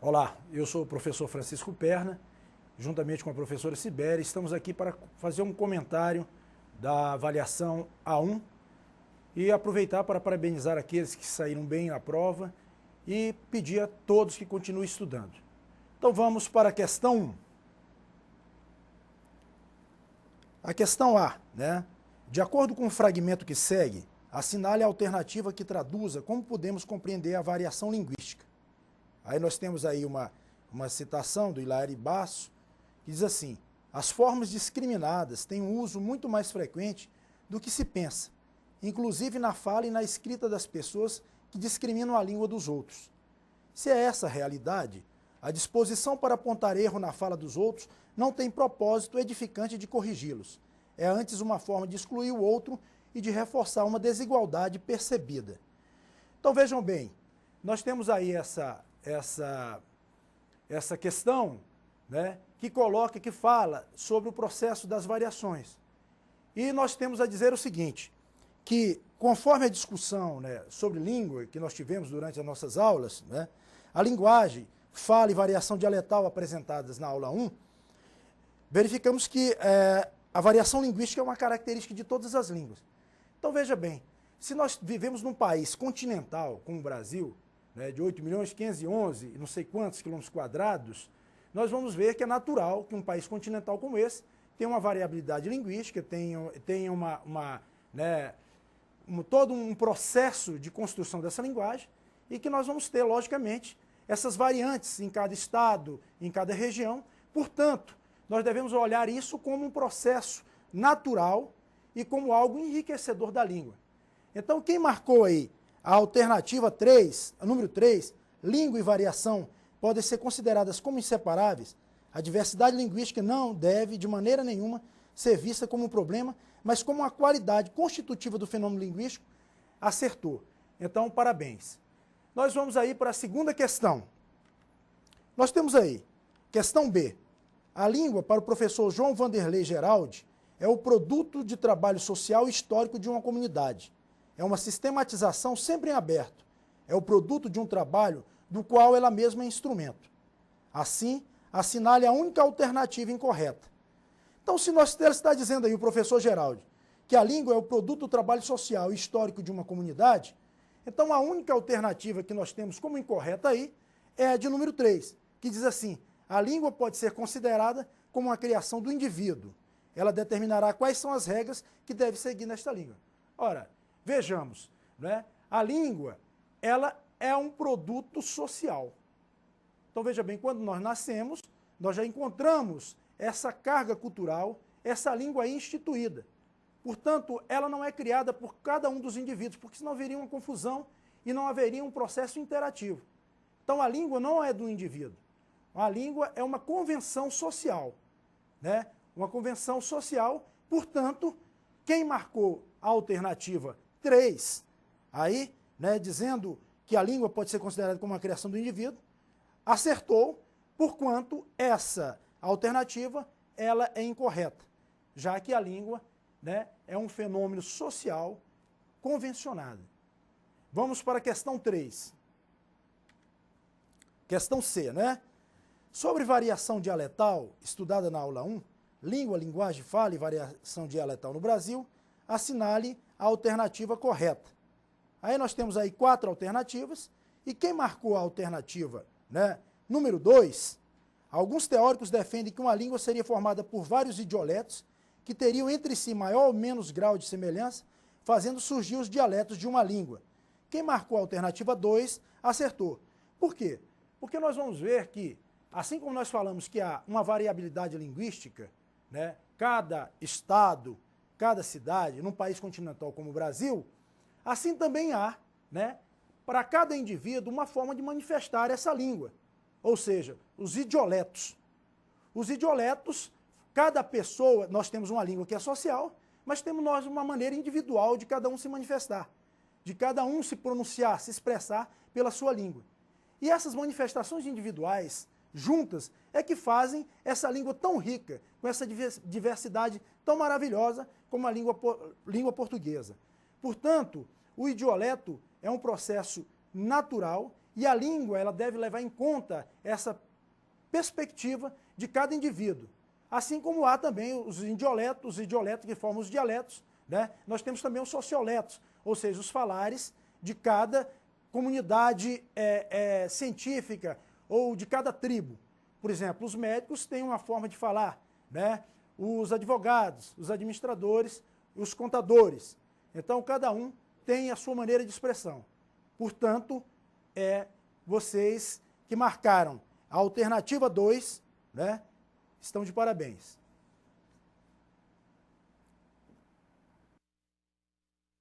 Olá, eu sou o professor Francisco Perna, juntamente com a professora Sibéria, estamos aqui para fazer um comentário da avaliação A1 e aproveitar para parabenizar aqueles que saíram bem na prova e pedir a todos que continuem estudando. Então vamos para a questão 1. A questão A, né? De acordo com o fragmento que segue, assinale a alternativa que traduza como podemos compreender a variação linguística. Aí nós temos aí uma citação do Hilário Basso, que diz assim: as formas discriminadas têm um uso muito mais frequente do que se pensa, inclusive na fala e na escrita das pessoas que discriminam a língua dos outros. Se é essa a realidade, a disposição para apontar erro na fala dos outros não tem propósito edificante de corrigi-los. É antes uma forma de excluir o outro e de reforçar uma desigualdade percebida. Então vejam bem, nós temos aí essa questão, né, que fala sobre o processo das variações. E nós temos a dizer o seguinte, que conforme a discussão, né, sobre língua que nós tivemos durante as nossas aulas, né, a linguagem, fala e variação dialetal apresentadas na aula 1, verificamos que a variação linguística é uma característica de todas as línguas. Então veja bem, se nós vivemos num país continental como o Brasil, né, de 8.511 e não sei quantos quilômetros quadrados, nós vamos ver que é natural que um país continental como esse tenha uma variabilidade linguística, tenha todo um processo de construção dessa linguagem e que nós vamos ter, logicamente, essas variantes em cada estado, em cada região. Portanto, nós devemos olhar isso como um processo natural e como algo enriquecedor da língua. Então, quem marcou aí a alternativa 3, a número 3, língua e variação podem ser consideradas como inseparáveis, a diversidade linguística não deve, de maneira nenhuma, ser vista como um problema, mas como uma qualidade constitutiva do fenômeno linguístico, acertou. Então, parabéns. Nós vamos aí para a segunda questão. Nós temos aí, questão B. A língua, para o professor João Vanderlei Geraldi, é o produto de trabalho social e histórico de uma comunidade. É uma sistematização sempre em aberto. É o produto de um trabalho do qual ela mesma é instrumento. Assim, assinale a única alternativa incorreta. Então, se nós está dizendo aí o professor Geraldi que a língua é o produto do trabalho social e histórico de uma comunidade, então a única alternativa que nós temos como incorreta aí é a de número 3, que diz assim: a língua pode ser considerada como uma criação do indivíduo. Ela determinará quais são as regras que deve seguir nesta língua. Ora, vejamos, né? A língua, ela é um produto social. Então veja bem, quando nós nascemos, nós já encontramos essa carga cultural, essa língua aí instituída. Portanto, ela não é criada por cada um dos indivíduos, porque senão haveria uma confusão e não haveria um processo interativo. Então a língua não é do indivíduo. A língua é uma convenção social, né? Uma convenção social, portanto, quem marcou a alternativa 3, aí, né, dizendo que a língua pode ser considerada como uma criação do indivíduo, acertou, porquanto essa alternativa ela é incorreta, já que a língua, né, é um fenômeno social convencionado. Vamos para a questão 3. Questão C, né? Sobre variação dialetal, estudada na aula 1, língua, linguagem, fala e variação dialetal no Brasil, assinale a alternativa correta. Aí nós temos aí 4 alternativas, e quem marcou a alternativa, né, número 2, alguns teóricos defendem que uma língua seria formada por vários idioletos que teriam entre si maior ou menos grau de semelhança, fazendo surgir os dialetos de uma língua. Quem marcou a alternativa 2 acertou. Por quê? Porque nós vamos ver que, assim como nós falamos que há uma variabilidade linguística, né, cada estado, cada cidade, num país continental como o Brasil, assim também há, né, para cada indivíduo uma forma de manifestar essa língua, ou seja, os idioletos. Os idioletos, cada pessoa, nós temos uma língua que é social, mas temos nós uma maneira individual de cada um se manifestar, de cada um se pronunciar, se expressar pela sua língua. E essas manifestações individuais, juntas, é que fazem essa língua tão rica, com essa diversidade tão maravilhosa como a língua portuguesa. Portanto, o idioleto é um processo natural E a língua, ela deve levar em conta essa perspectiva de cada indivíduo. Assim como há também os idioletos que formam os dialetos, né? Nós temos também os socioletos, ou seja, os falares de cada comunidade científica ou de cada tribo. Por exemplo, os médicos têm uma forma de falar, né? Os advogados, os administradores, os contadores. Então, cada um tem a sua maneira de expressão. Portanto, vocês que marcaram a alternativa 2, né, estão de parabéns.